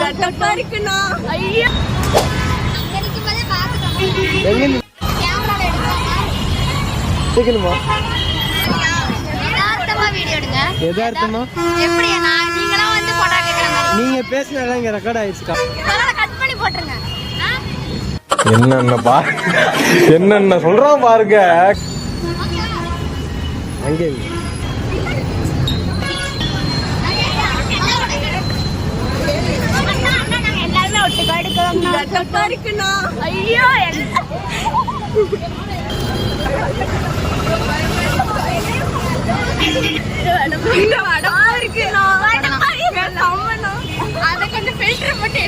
இருக்குண்ணா. ஐயோ நீங்க பேசினா இங்க ரெக்கார்ட் ஆயிடுச்சுக்கா. என்னென்ன சொல்றான் பாருங்க. அங்கே இருக்குண்ணா. ஐயோ அதை கொஞ்சம் ஃபில்டர் மட்டும்